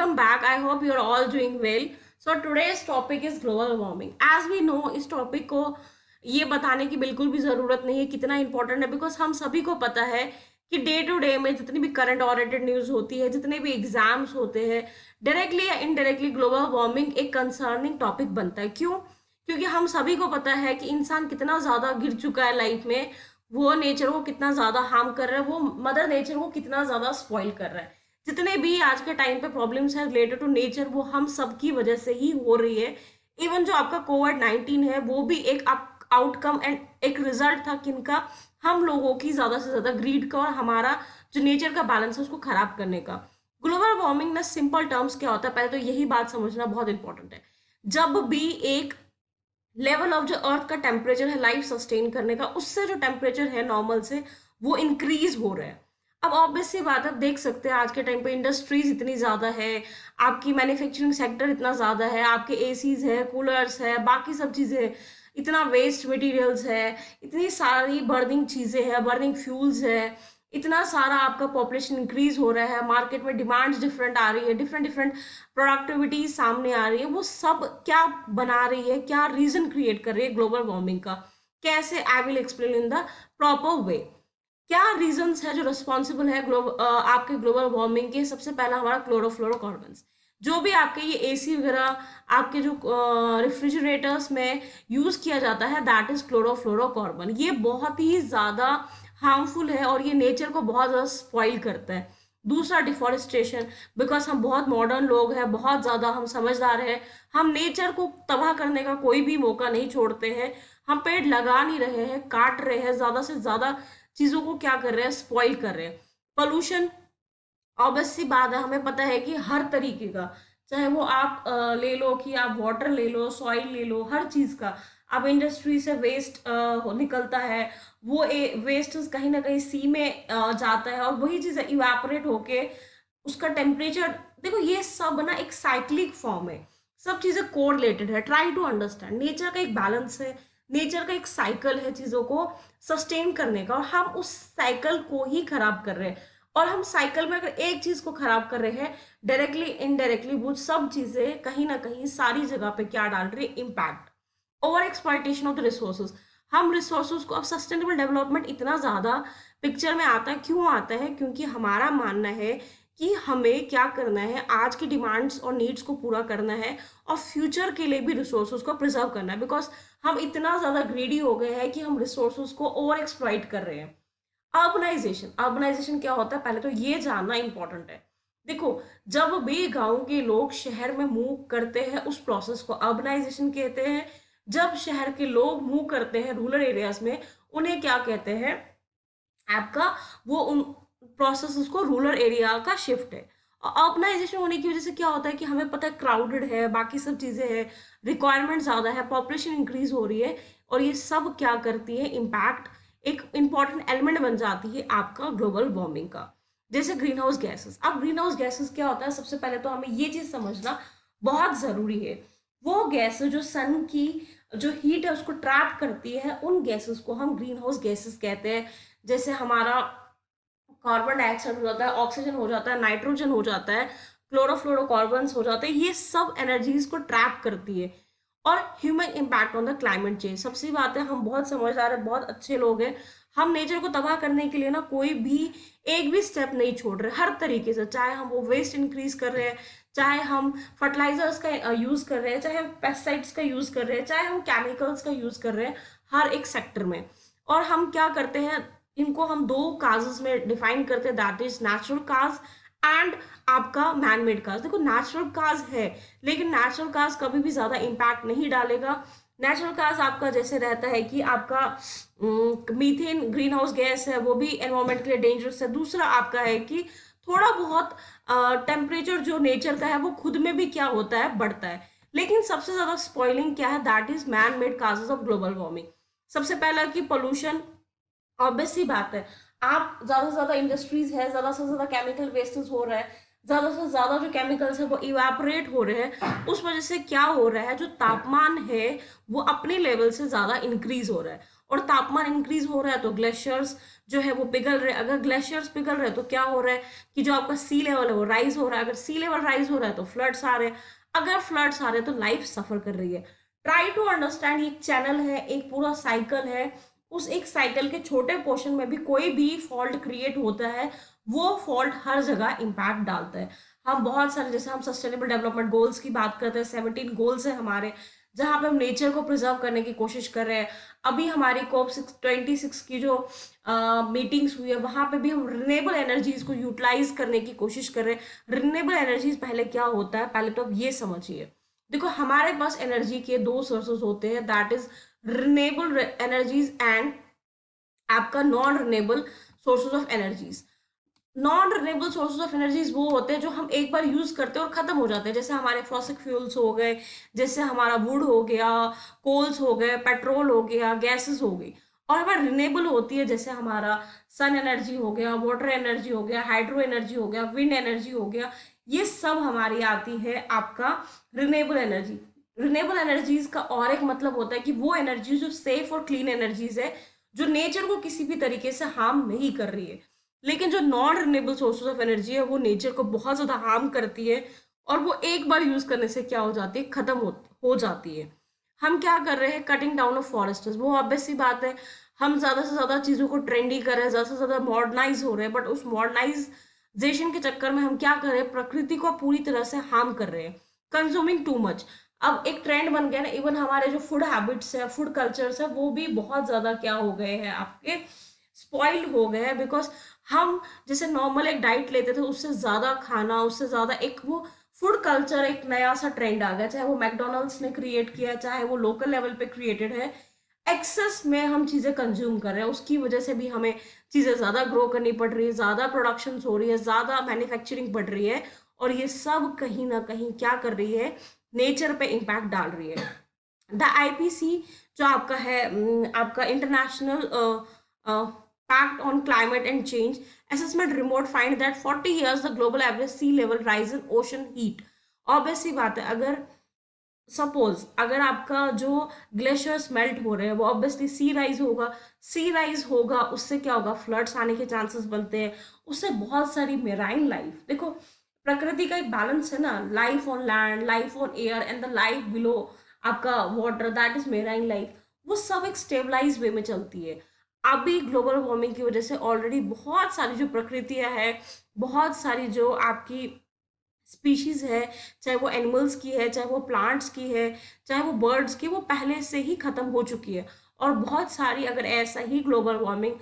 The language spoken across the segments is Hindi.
welcome back. I hope you're all doing well. So today's topic is global warming. As we know, इस टॉपिक को ये बताने की बिल्कुल भी ज़रूरत नहीं है कितना इंपॉर्टेंट है, बिकॉज हम सभी को पता है कि डे टू डे में जितनी भी करंट ओरिएंटेड न्यूज़ होती है, जितने भी एग्जाम्स होते हैं, डायरेक्टली या इनडायरेक्टली ग्लोबल वार्मिंग एक कंसर्निंग टॉपिक बनता है। क्यों? क्योंकि हम सभी को पता है कि इंसान कितना ज़्यादा गिर चुका है लाइफ में, वो नेचर को कितना ज़्यादा हार्म कर रहा है, वो मदर नेचर को कितना ज़्यादा स्पॉइल कर रहा है। जितने भी आज के टाइम पे प्रॉब्लम्स है रिलेटेड टू नेचर, वो हम सब की वजह से ही हो रही है। इवन जो आपका कोविड-19 है, वो भी एक आउटकम एंड एक रिजल्ट था किनका, हम लोगों की ज्यादा से ज्यादा ग्रीड का और हमारा जो नेचर का बैलेंस है उसको खराब करने का। ग्लोबल वार्मिंग ना सिंपल टर्म्स क्या होता है, पहले तो यही बात समझना बहुत इंपॉर्टेंट है। जब भी एक लेवल ऑफ जो अर्थ का टेम्परेचर है लाइफ सस्टेन करने का, उससे जो टेम्परेचर है नॉर्मल से वो इंक्रीज हो रहा है। अब ऑब्वियस सी बात है, आप देख सकते हैं आज के टाइम पे इंडस्ट्रीज इतनी ज़्यादा है, आपकी मैन्युफैक्चरिंग सेक्टर इतना ज़्यादा है, आपके एसीज है, कूलर्स है, बाकी सब चीज़ें, इतना वेस्ट मटेरियल्स है, इतनी सारी बर्निंग चीज़ें हैं, बर्निंग फ्यूल्स है, इतना सारा आपका पॉपुलेशन इंक्रीज हो रहा है, मार्केट में डिमांड्स डिफरेंट आ रही है, डिफरेंट डिफरेंट प्रोडक्टिविटी सामने आ रही है। वो सब क्या बना रही है, क्या रीजन क्रिएट कर रही है ग्लोबल वार्मिंग का? कैसे? I will explain in the proper way. क्या रीजंस है जो रिस्पॉन्सिबल है आपके ग्लोबल वार्मिंग के? सबसे पहला हमारा क्लोरोफ्लोरोकार्बन्स। जो भी आपके ये एसी वगैरह, आपके जो रेफ्रिजरेटर्स में यूज किया जाता है, दैट इज क्लोरोफ्लोरोकार्बन। ये बहुत ही ज्यादा हार्मफुल है और ये नेचर को बहुत ज्यादा स्पॉइल करता है। दूसरा डिफॉरेस्टेशन, बिकॉज हम बहुत मॉडर्न लोग हैं, बहुत ज़्यादा हम समझदार हैं, हम नेचर को तबाह करने का कोई भी मौका नहीं छोड़ते हैं। हम पेड़ लगा नहीं रहे हैं, काट रहे हैं, ज़्यादा से ज़्यादा चीज़ों को क्या कर रहे हैं, स्पॉइल कर रहे हैं। पोल्यूशन, ऑब्वियस सी बात है, हमें पता है कि हर तरीके का, चाहे वो आप ले लो कि आप वाटर ले लो, सॉइल ले लो, हर चीज़ का। अब इंडस्ट्री से वेस्ट निकलता है, वो वेस्ट कहीं ना कहीं सी में जाता है और वही चीज़ इवेपोरेट होके उसका टेम्परेचर, देखो ये सब ना एक साइक्लिक फॉर्म है, सब चीज़ें कोरिलेटेड है। ट्राई टू अंडरस्टैंड, नेचर का एक बैलेंस है, नेचर का एक साइकिल है चीज़ों को सस्टेन करने का, और हम उस साइकिल को ही खराब कर रहे हैं। और हम साइकिल में अगर एक चीज को खराब कर रहे हैं, डायरेक्टली इनडायरेक्टली वो सब चीजें कहीं ना कहीं सारी जगह पे क्या डाल रही है, impact. Over exploitation of the resources. हम रिसोर्सेज को, अब सस्टेनेबल डेवलपमेंट इतना ज्यादा पिक्चर में आता है, क्यों आता है? क्योंकि हमारा मानना है कि हमें क्या करना है, आज की डिमांड्स और नीड्स को पूरा करना है और फ्यूचर के लिए भी रिसोर्सेज को प्रिजर्व करना है। बिकॉज हम इतना ज्यादा ग्रीडी हो गए हैं कि हम रिसोर्सेज को ओवर एक्सप्लॉइट कर रहे हैं। अर्बनाइजेशन, अर्बनाइजेशन क्या होता है, पहले तो ये जानना इंपॉर्टेंट है। देखो, जब भी गांव के लोग शहर में मूव करते हैं, उस प्रोसेस को अर्बनाइजेशन कहते हैं। जब शहर के लोग मूव करते हैं रूरल एरियाज में, उन्हें क्या कहते हैं, आपका वो उन प्रोसेस उसको रूरल एरिया का शिफ्ट है। और अर्बनाइजेशन होने की वजह से क्या होता है कि हमें पता है क्राउडेड है, बाकी सब चीज़ें हैं, रिक्वायरमेंट ज़्यादा है, पॉपुलेशन इंक्रीज हो रही है, और ये सब क्या करती है, इम्पैक्ट एक इंपॉर्टेंट एलिमेंट बन जाती है आपका ग्लोबल वार्मिंग का। जैसे ग्रीन हाउस गैसेस। अब ग्रीन हाउस गैसेस क्या होता है, सबसे पहले तो हमें ये चीज़ समझना बहुत ज़रूरी है। वो गैसेस जो सन की जो हीट है उसको ट्रैप करती है, उन गैसेस को हम ग्रीन हाउस गैसेस कहते हैं। जैसे हमारा कार्बन डाइऑक्साइड हो जाता है, ऑक्सीजन हो जाता है, नाइट्रोजन हो जाता है, क्लोरोफ्लोरोकार्बन्स हो जाते हैं, ये सब एनर्जीज को ट्रैप करती है। और human impact on the climate change. सबसे बात है, हम बहुत समझदार हैं, बहुत अच्छे लोग हैं, हम नेचर को तबाह करने के लिए ना कोई भी एक भी स्टेप नहीं छोड़ रहे, हर तरीके से। चाहे हम वो वेस्ट इंक्रीज कर रहे हैं, चाहे हम फर्टिलाइजर्स का यूज कर रहे हैं, चाहे हम पेस्टिसाइड्स का यूज कर रहे हैं, चाहे हम केमिकल्स का यूज कर रहे हैं, हर एक सेक्टर में। और हम क्या करते हैं, इनको हम दो काजेस में डिफाइन करते हैं, that is natural cause and आपका मैन मेड काज। देखो, नेचुरल काज है, लेकिन नेचुरल काज कभी भी ज्यादा इम्पैक्ट नहीं डालेगा। नेचुरल काज आपका जैसे रहता है कि आपका मीथेन ग्रीन हाउस गैस है, वो भी एनवायरमेंट के लिए डेंजरस है। दूसरा आपका है कि थोड़ा बहुत टेम्परेचर जो नेचर का है वो खुद में भी क्या होता है, बढ़ता है। लेकिन सबसे ज्यादा स्पॉइलिंग क्या है, that is man made causes of global warming. सबसे पहला कि पोल्यूशन, ऑब्वियस सी बात है, आप ज्यादा से ज्यादा इंडस्ट्रीज है, ज्यादा से ज्यादा केमिकल वेस्टेज हो रहा है, ज़्यादा से ज़्यादा जो केमिकल्स है वो इवेपोरेट हो रहे हैं, उस वजह से क्या हो रहा है, जो तापमान है वो अपने लेवल से ज़्यादा इंक्रीज हो रहा है। और तापमान इंक्रीज हो रहा है तो ग्लेशियर्स जो है वो पिघल रहे हैं। अगर ग्लेशियर्स पिघल रहे हैं तो क्या हो रहा है कि जो आपका सी लेवल है वो राइज हो रहा है। अगर सी लेवल राइज हो रहा है तो फ्लड्स आ रहे हैं। अगर फ्लड्स आ रहे हैं तो लाइफ सफर कर रही है। ट्राई टू अंडरस्टैंड, ये एक चैनल है, एक पूरा साइकिल है। उस एक साइकिल के छोटे पोर्शन में भी कोई भी फॉल्ट क्रिएट होता है, वो फॉल्ट हर जगह इम्पैक्ट डालता है। हम बहुत सारे, जैसे हम सस्टेनेबल डेवलपमेंट गोल्स की बात करते हैं, 17 गोल्स है हमारे, जहाँ पे हम नेचर को प्रिजर्व करने की कोशिश कर रहे हैं। अभी हमारी COP26 की जो मीटिंग्स हुई है, वहां पे भी हम रिन्यूएबल एनर्जीज को यूटिलाइज करने की कोशिश कर रहे हैं। रिन्यूएबल एनर्जीज पहले क्या होता है, पहले तो आप ये समझिए। देखो, हमारे पास एनर्जी के दो सोर्सेस होते हैं, that is renewable energies and आपका non renewable sources of energies. Non renewable sources of energies वो होते हैं जो हम एक बार यूज करते हैं और खत्म हो जाते हैं, जैसे हमारे फॉसिल फ्यूल्स हो गए, जैसे हमारा वुड हो गया, कोल्स हो गए, पेट्रोल हो गया, गैसेस हो गई। और हमारी रिन्यूएबल होती है, जैसे हमारा सन एनर्जी हो गया, वाटर एनर्जी हो गया, हाइड्रो एनर्जी हो गया, विंड एनर्जी हो गया। ये सब हमारी आती है आपका रिन्यूएबल एनर्जी। रिन्यूएबल एनर्जीज का और एक मतलब होता है कि वो एनर्जी जो सेफ और क्लीन एनर्जीज है, जो नेचर को किसी भी तरीके से हार्म नहीं कर रही है। लेकिन जो non renewable sources of energy है वो नेचर को बहुत ज्यादा हार्म करती है, और वो एक बार यूज करने से क्या हो जाती है, खत्म हो जाती है। हम क्या कर रहे हैं, कटिंग डाउन ऑफ फॉरेस्ट्स, वो ऑब्वियस सी बात है। हम ज्यादा से ज्यादा चीजों को ट्रेंडी कर रहे हैं, ज्यादा से ज्यादा मॉडर्नाइज हो रहे हैं, बट उस मॉडर्नाइजेशन के चक्कर में हम क्या कर रहे हैं, प्रकृति को पूरी तरह से हार्म कर रहे हैं, कंज्यूमिंग टू मच। अब एक ट्रेंड बन गया ना, इवन हमारे जो फूड हैबिट्स है, फूड कल्चर्स है, वो भी बहुत ज्यादा क्या हो गए हैं, आपके स्पॉइल हो गए हैं। बिकॉज हम जैसे नॉर्मल एक डाइट लेते थे, उससे ज्यादा खाना, उससे ज्यादा एक वो फूड कल्चर, एक नया सा ट्रेंड आ गया, चाहे वो मैकडोनल्ड्स ने क्रिएट किया है, चाहे वो लोकल लेवल पे क्रिएटेड है। एक्सेस में हम चीजें कंज्यूम कर रहे हैं, उसकी वजह से भी हमें चीजें ज्यादा ग्रो करनी पड़ रही है, ज्यादा प्रोडक्शन हो रही है, ज्यादा मैन्युफैक्चरिंग बढ़ रही है। और ये सब कहीं ना कहीं क्या कर रही है, नेचर पे इम्पैक्ट डाल रही है। द IPC जो आपका है, आपका international pact on climate and change assessment report find that 40 years the global average sea level rise in ocean heat। Obvious सी बात है, अगर सपोज अगर आपका जो ग्लेशियर्स मेल्ट हो रहे हैं, वो ऑब्वियसली सी राइज होगा। सी राइज होगा, उससे क्या होगा, फ्लड्स आने के चांसेस बनते हैं। उससे बहुत सारी मेराइन लाइफ, देखो प्रकृति का एक बैलेंस है ना, life on land, life on air and the life below आपका water, that is marine life. वो सब एक स्टेबलाइज वे में चलती है। अभी ग्लोबल वार्मिंग की वजह से ऑलरेडी बहुत सारी जो प्रकृतियां है, बहुत सारी जो आपकी स्पीशीज है, चाहे वो एनिमल्स की है, चाहे वो प्लांट्स की है, चाहे वो बर्ड्स की, वो पहले से ही खत्म हो चुकी है। और बहुत सारी, अगर ऐसा ही ग्लोबल वार्मिंग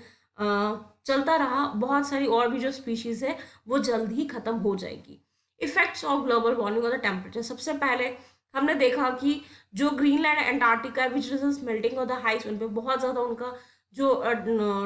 चलता रहा, बहुत सारी और भी जो स्पीशीज है वो जल्द ही खत्म हो जाएगी। इफेक्ट्स ऑफ ग्लोबल वार्मिंग और द टेम्परेचर, सबसे पहले हमने देखा कि जो Greenland Antarctica which results melting of the ice, उन पे बहुत ज़्यादा उनका जो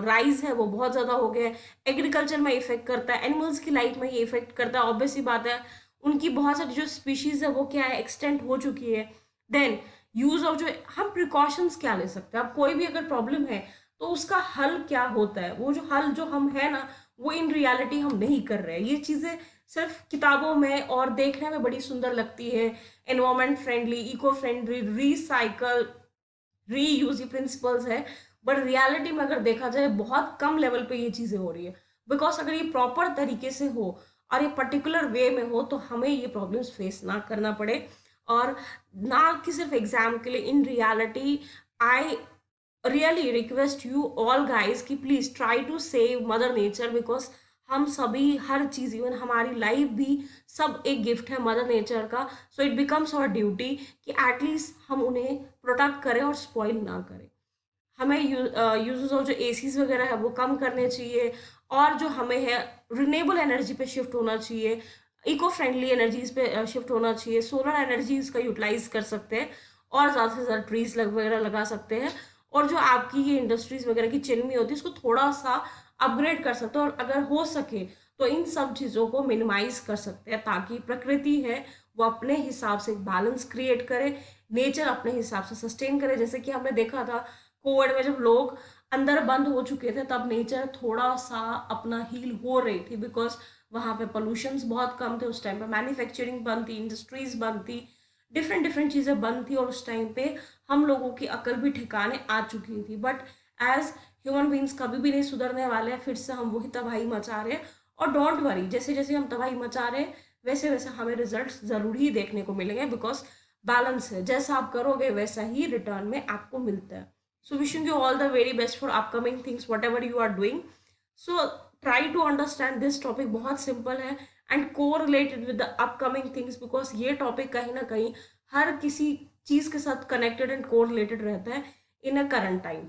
राइज है वो बहुत ज़्यादा हो गया है। एग्रीकल्चर में इफेक्ट करता है, एनिमल्स की लाइफ में ये इफेक्ट करता है, ऑब्वियस ही बात है। उनकी बहुत सारी जो स्पीशीज है वो क्या है, एक्सटेंट हो चुकी है। देन यूज ऑफ जो, हम प्रिकॉशंस क्या ले सकते हैं, अब कोई भी अगर प्रॉब्लम है तो उसका हल क्या होता है, वो जो हल जो हम है ना, वो इन रियलिटी हम नहीं कर रहे हैं। ये चीज़ें सिर्फ किताबों में और देखने में बड़ी सुंदर लगती है, environment friendly, eco friendly, recycle, reuse principles है। बट रियलिटी में अगर देखा जाए, बहुत कम लेवल पे ये चीज़ें हो रही है। बिकॉज अगर ये प्रॉपर तरीके से हो और ये पर्टिकुलर वे में हो, तो हमें ये प्रॉब्लम्स फेस ना करना पड़े। और ना कि सिर्फ एग्जाम के लिए, in reality I really request you all guys कि please try to save mother nature. Because हम सभी, हर चीज, इवन हमारी लाइफ भी सब एक गिफ्ट है मदर नेचर का। So it becomes our duty कि एटलीस्ट हम उन्हें प्रोटेक्ट करें और स्पॉइल ना करें। हमें यूजेस ऑफ जो एसीज वगैरह है वो कम करने चाहिए, और जो हमें है रिन्यूएबल एनर्जी पे शिफ्ट होना चाहिए, इको फ्रेंडली एनर्जीज पे शिफ्ट होना चाहिए। सोलर एनर्जीज का यूटिलाइज कर सकते हैं, और ज़्यादा से ज़्यादा ट्रीज वगैरह लगा सकते हैं। और जो आपकी ये इंडस्ट्रीज वगैरह की चिमनी होती है, उसको थोड़ा सा अपग्रेड कर सकते हैं, और अगर हो सके तो इन सब चीज़ों को मिनिमाइज कर सकते हैं, ताकि प्रकृति है वो अपने हिसाब से एक बैलेंस क्रिएट करे, नेचर अपने हिसाब से सस्टेन करे। जैसे कि हमने देखा था कोविड में, जब लोग अंदर बंद हो चुके थे, तब नेचर थोड़ा सा अपना हील हो रही थी, बिकॉज वहाँ पे पोल्यूशंस बहुत कम थे, उस टाइम पे मैन्युफैक्चरिंग बंद थी, इंडस्ट्रीज बंद थी, डिफरेंट डिफरेंट चीज़ें बंद थी, और उस टाइम पे हम लोगों की अकल भी ठिकाने आ चुकी थी। बट एज ह्यूमन बींग्स कभी भी नहीं सुधरने वाले हैं, फिर से हम वही तबाही मचा रहे हैं। और डोंट वरी, जैसे जैसे हम तबाही मचा रहे हैं वैसे वैसे हमें रिजल्ट ज़रूर ही देखने को मिलेंगे, बिकॉज बैलेंस है, जैसा आप करोगे वैसा ही रिटर्न में आपको मिलता है। So wishing you all the very best for upcoming things, whatever you are doing. So try to understand this topic, बहुत simple है and correlated with the upcoming things, because ये topic कहीं ना कहीं हर किसी चीज़ के साथ connected and correlated रहता है in a current time.